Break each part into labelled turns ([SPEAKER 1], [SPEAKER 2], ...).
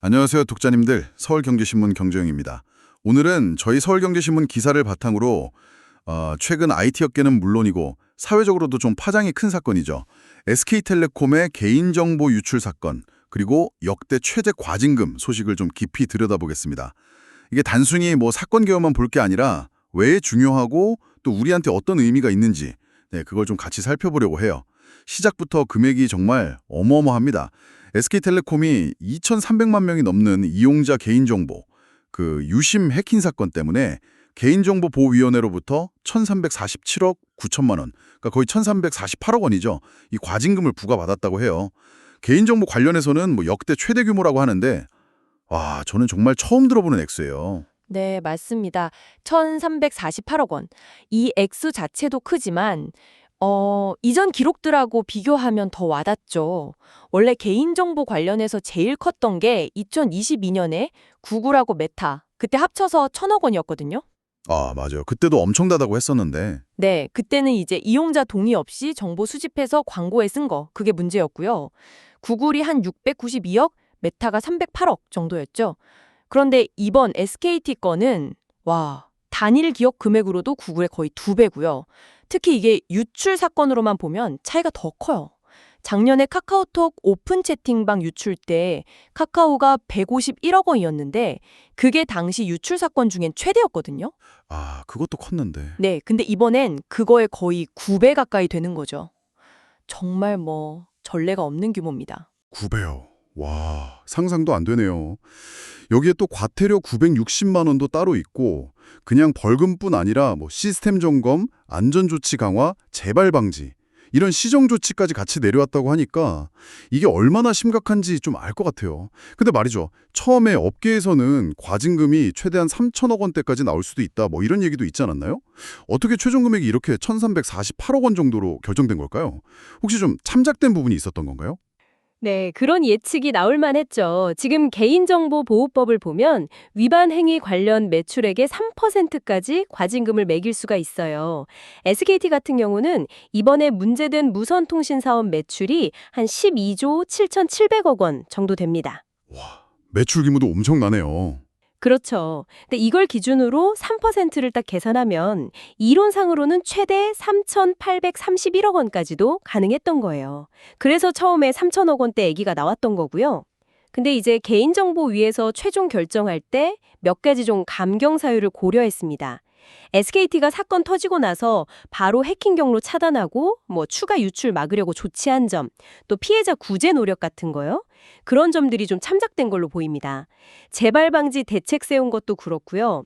[SPEAKER 1] 안녕하세요, 독자님들. 서울경제신문 경제영입니다. 오늘은 저희 서울경제신문 기사를 바탕으로 최근 IT 업계는 물론이고 사회적으로도 좀 파장이 큰 사건이죠. SK텔레콤의 개인정보 유출 사건, 그리고 역대 최대 과징금 소식을 좀 깊이 들여다보겠습니다. 이게 단순히 뭐 사건 개요만 볼 게 아니라 왜 중요하고 또 우리한테 어떤 의미가 있는지, 그걸 좀 같이 살펴보려고 해요. 시작부터 금액이 정말 어마어마합니다. SK텔레콤이 2,300만 명이 넘는 이용자 개인정보, 그 유심 해킹 사건 때문에 개인정보보호위원회로부터 1,347억 9천만 원, 그러니까 거의 1,348억 원이죠. 이 과징금을 부과받았다고 해요. 개인정보 관련해서는 뭐 역대 최대 규모라고 하는데, 와, 저는 정말 처음 들어보는 액수예요.
[SPEAKER 2] 네, 맞습니다. 1,348억 원. 이 액수 자체도 크지만 이전 기록들하고 비교하면 더 와닿죠. 원래 개인정보 관련해서 제일 컸던 게 2022년에 구글하고 메타, 그때 합쳐서 1,000억 원이었거든요.
[SPEAKER 1] 아, 맞아요. 그때도 엄청나다고 했었는데.
[SPEAKER 2] 네, 그때는 이제 이용자 동의 없이 정보 수집해서 광고에 쓴 거, 그게 문제였고요. 구글이 한 692억, 메타가 308억 정도였죠. 그런데 이번 SKT 건은 단일 기업 금액으로도 구글의 거의 2배고요. 특히 이게 유출 사건으로만 보면 차이가 더 커요. 작년에 카카오톡 오픈 채팅방 유출 때 카카오가 151억 원이었는데 그게 당시 유출 사건 중엔 최대였거든요.
[SPEAKER 1] 아, 그것도 컸는데.
[SPEAKER 2] 네, 근데 이번엔 그거에 거의 9배 가까이 되는 거죠. 정말 전례가 없는 규모입니다.
[SPEAKER 1] 9배요. 와, 상상도 안 되네요. 여기에 또 과태료 960만 원도 따로 있고 그냥 벌금뿐 아니라 뭐 시스템 점검, 안전조치 강화, 재발 방지 이런 시정 조치까지 같이 내려왔다고 하니까 이게 얼마나 심각한지 좀 알 것 같아요. 근데 말이죠. 처음에 업계에서는 과징금이 최대한 3천억 원대까지 나올 수도 있다 뭐 이런 얘기도 있지 않았나요? 어떻게 최종 금액이 이렇게 1,348억 원 정도로 결정된 걸까요? 혹시 좀 참작된 부분이 있었던 건가요?
[SPEAKER 3] 네, 그런 예측이 나올 만했죠. 지금 개인정보보호법을 보면 위반 행위 관련 매출액의 3%까지 과징금을 매길 수가 있어요. SKT 같은 경우는 이번에 문제된 무선통신 사업 매출이 한 12조 7,700억 원 정도 됩니다.
[SPEAKER 1] 와, 매출 규모도 엄청나네요.
[SPEAKER 3] 그렇죠. 근데 이걸 기준으로 3%를 딱 계산하면 이론상으로는 최대 3,831억 원까지도 가능했던 거예요. 그래서 처음에 3천억 원대 얘기가 나왔던 거고요. 근데 이제 개인정보위에서 최종 결정할 때 몇 가지 좀 감경 사유를 고려했습니다. SKT가 사건 터지고 나서 바로 해킹 경로 차단하고 추가 유출 막으려고 조치한 점, 또 피해자 구제 노력 같은 거요. 그런 점들이 좀 참작된 걸로 보입니다. 재발 방지 대책 세운 것도 그렇고요.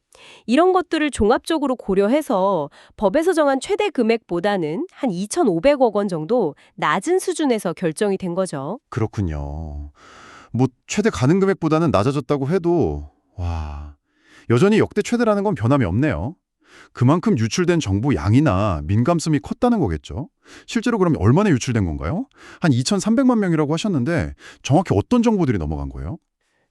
[SPEAKER 3] 이런 것들을 종합적으로 고려해서 법에서 정한 최대 금액보다는 한 2,500억 원 정도 낮은 수준에서 결정이 된 거죠.
[SPEAKER 4] 그렇군요. 뭐 최대 가능 금액보다는 낮아졌다고 해도 여전히 역대 최대라는 건 변함이 없네요. 그만큼 유출된 정보 양이나 민감성이 컸다는 거겠죠. 실제로 그럼 얼마나 유출된 건가요? 한 2,300만 명이라고 하셨는데 정확히 어떤 정보들이 넘어간 거예요?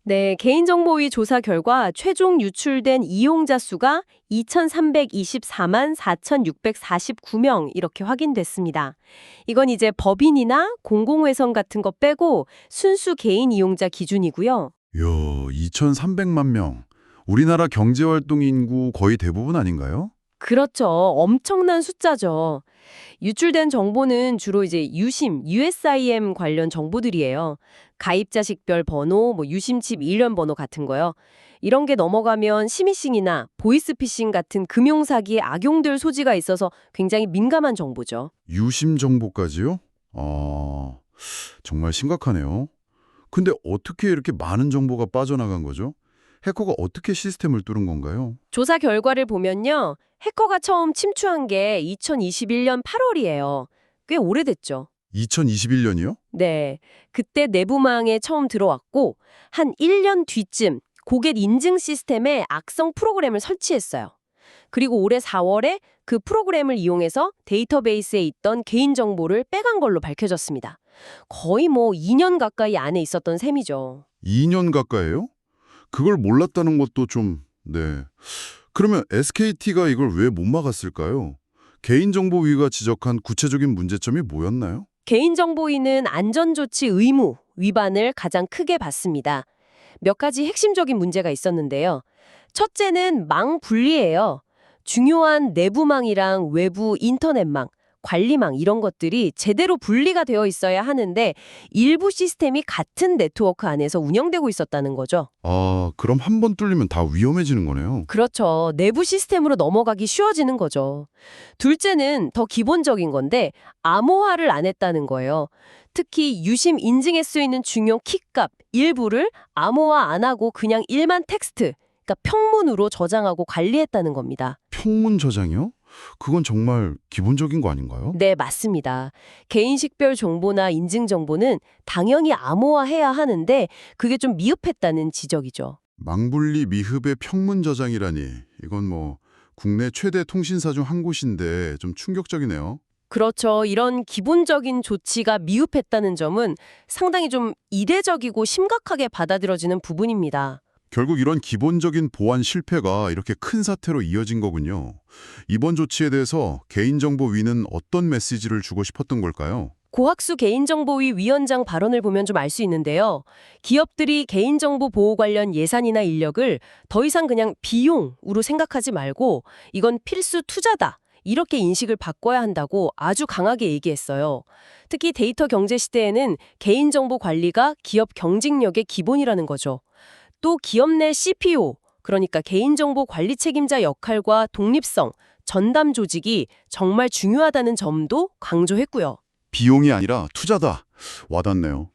[SPEAKER 3] 네, 개인정보위 조사 결과 최종 유출된 이용자 수가 2,324만 4,649명 이렇게 확인됐습니다. 이건 이제 법인이나 공공회선 같은 거 빼고 순수 개인 이용자 기준이고요.
[SPEAKER 1] 이야, 2,300만 명. 우리나라 경제활동 인구 거의 대부분 아닌가요?
[SPEAKER 3] 그렇죠. 엄청난 숫자죠. 유출된 정보는 주로 이제 유심, USIM 관련 정보들이에요. 가입자식별 번호, 유심칩 일련 번호 같은 거요. 이런 게 넘어가면 시미싱이나 보이스피싱 같은 금융사기에 악용될 소지가 있어서 굉장히 민감한 정보죠.
[SPEAKER 1] 유심 정보까지요? 아, 정말 심각하네요. 근데 어떻게 이렇게 많은 정보가 빠져나간 거죠? 해커가 어떻게 시스템을 뚫은 건가요?
[SPEAKER 3] 조사 결과를 보면요. 해커가 처음 침투한 게 2021년 8월이에요. 꽤 오래됐죠.
[SPEAKER 1] 2021년이요?
[SPEAKER 3] 네. 그때 내부망에 처음 들어왔고 한 1년 뒤쯤 고객 인증 시스템에 악성 프로그램을 설치했어요. 그리고 올해 4월에 그 프로그램을 이용해서 데이터베이스에 있던 개인정보를 빼간 걸로 밝혀졌습니다. 거의 2년 가까이 안에 있었던 셈이죠.
[SPEAKER 1] 2년 가까이요? 그걸 몰랐다는 것도 좀, 네. 그러면 SKT가 이걸 왜 못 막았을까요? 개인정보위가 지적한 구체적인 문제점이 뭐였나요?
[SPEAKER 3] 개인정보인은 안전조치 의무 위반을 가장 크게 봤습니다. 몇 가지 핵심적인 문제가 있었는데요. 첫째는 망 분리예요. 중요한 내부망이랑 외부 인터넷망, 관리망 이런 것들이 제대로 분리가 되어 있어야 하는데 일부 시스템이 같은 네트워크 안에서 운영되고 있었다는 거죠.
[SPEAKER 1] 아, 그럼 한 번 뚫리면 다 위험해지는 거네요.
[SPEAKER 3] 그렇죠. 내부 시스템으로 넘어가기 쉬워지는 거죠. 둘째는 더 기본적인 건데 암호화를 안 했다는 거예요. 특히 유심 인증에 쓰이는 중요 키값 일부를 암호화 안 하고 그냥 일반 텍스트, 그러니까 평문으로 저장하고 관리했다는 겁니다.
[SPEAKER 1] 평문 저장이요? 그건 정말 기본적인 거 아닌가요?
[SPEAKER 3] 네, 맞습니다. 개인 식별 정보나 인증 정보는 당연히 암호화해야 하는데 그게 좀 미흡했다는 지적이죠.
[SPEAKER 1] 망분리 미흡의 평문 저장이라니. 이건 뭐 국내 최대 통신사 중 한 곳인데 좀 충격적이네요.
[SPEAKER 3] 그렇죠. 이런 기본적인 조치가 미흡했다는 점은 상당히 좀 이례적이고 심각하게 받아들여지는 부분입니다.
[SPEAKER 1] 결국 이런 기본적인 보안 실패가 이렇게 큰 사태로 이어진 거군요. 이번 조치에 대해서 개인정보위는 어떤 메시지를 주고 싶었던 걸까요?
[SPEAKER 3] 고학수 개인정보위 위원장 발언을 보면 좀 알 수 있는데요. 기업들이 개인정보 보호 관련 예산이나 인력을 더 이상 그냥 비용으로 생각하지 말고 이건 필수 투자다. 이렇게 인식을 바꿔야 한다고 아주 강하게 얘기했어요. 특히 데이터 경제 시대에는 개인정보 관리가 기업 경쟁력의 기본이라는 거죠. 또 기업 내 CPO, 그러니까 개인정보 관리 책임자 역할과 독립성, 전담 조직이 정말 중요하다는 점도 강조했고요.
[SPEAKER 1] 비용이 아니라 투자다. 와닿네요.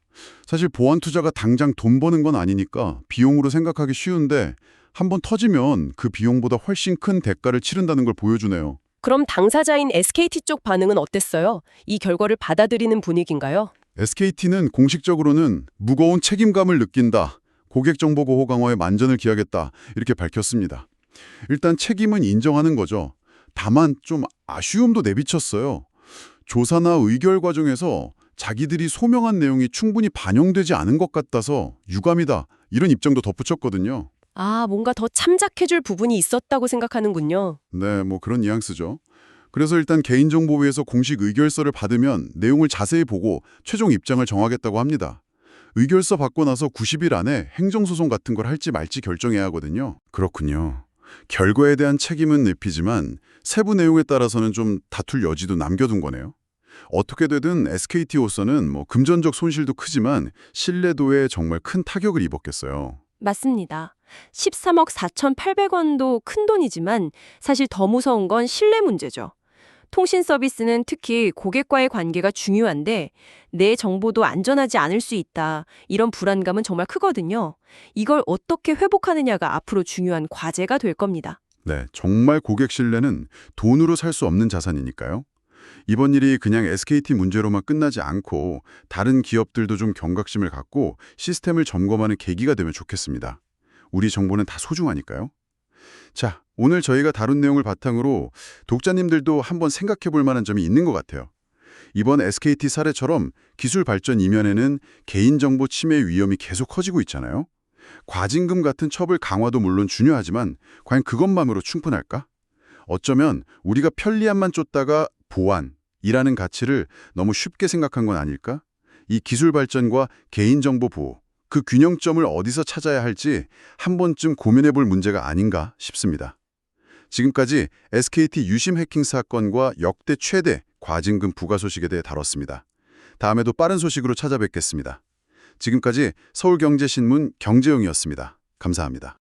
[SPEAKER 1] 사실 보안 투자가 당장 돈 버는 건 아니니까 비용으로 생각하기 쉬운데 한번 터지면 그 비용보다 훨씬 큰 대가를 치른다는 걸 보여주네요.
[SPEAKER 3] 그럼 당사자인 SKT 쪽 반응은 어땠어요? 이 결과를 받아들이는 분위기인가요?
[SPEAKER 1] SKT는 공식적으로는 무거운 책임감을 느낀다. 고객 정보 보호 강화에 만전을 기하겠다. 이렇게 밝혔습니다. 일단 책임은 인정하는 거죠. 다만 좀 아쉬움도 내비쳤어요. 조사나 의결 과정에서 자기들이 소명한 내용이 충분히 반영되지 않은 것 같아서 유감이다. 이런 입장도 덧붙였거든요.
[SPEAKER 3] 아, 뭔가 더 참작해줄 부분이 있었다고 생각하는군요.
[SPEAKER 1] 네, 뭐 그런 뉘앙스죠. 그래서 일단 개인정보위에서 공식 의결서를 받으면 내용을 자세히 보고 최종 입장을 정하겠다고 합니다. 의결서 받고 나서 90일 안에 행정소송 같은 걸 할지 말지 결정해야 하거든요. 그렇군요. 결과에 대한 책임은 내피지만 세부 내용에 따라서는 좀 다툴 여지도 남겨둔 거네요. 어떻게 되든 SKT로서는 뭐 금전적 손실도 크지만 신뢰도에 정말 큰 타격을 입었겠어요.
[SPEAKER 3] 맞습니다. 13억 4,800원도 큰 돈이지만 사실 더 무서운 건 신뢰 문제죠. 통신 서비스는 특히 고객과의 관계가 중요한데 내 정보도 안전하지 않을 수 있다. 이런 불안감은 정말 크거든요. 이걸 어떻게 회복하느냐가 앞으로 중요한 과제가 될 겁니다.
[SPEAKER 1] 네, 정말 고객 신뢰는 돈으로 살 수 없는 자산이니까요. 이번 일이 그냥 SKT 문제로만 끝나지 않고 다른 기업들도 좀 경각심을 갖고 시스템을 점검하는 계기가 되면 좋겠습니다. 우리 정보는 다 소중하니까요. 자, 오늘 저희가 다룬 내용을 바탕으로 독자님들도 한번 생각해 볼 만한 점이 있는 것 같아요. 이번 SKT 사례처럼 기술 발전 이면에는 개인정보 침해 위험이 계속 커지고 있잖아요. 과징금 같은 처벌 강화도 물론 중요하지만 과연 그것만으로 충분할까? 어쩌면 우리가 편리함만 쫓다가 보안이라는 가치를 너무 쉽게 생각한 건 아닐까? 이 기술 발전과 개인정보 보호, 그 균형점을 어디서 찾아야 할지 한 번쯤 고민해 볼 문제가 아닌가 싶습니다. 지금까지 SKT 유심 해킹 사건과 역대 최대 과징금 부과 소식에 대해 다뤘습니다. 다음에도 빠른 소식으로 찾아뵙겠습니다. 지금까지 서울경제신문 경제용이었습니다. 감사합니다.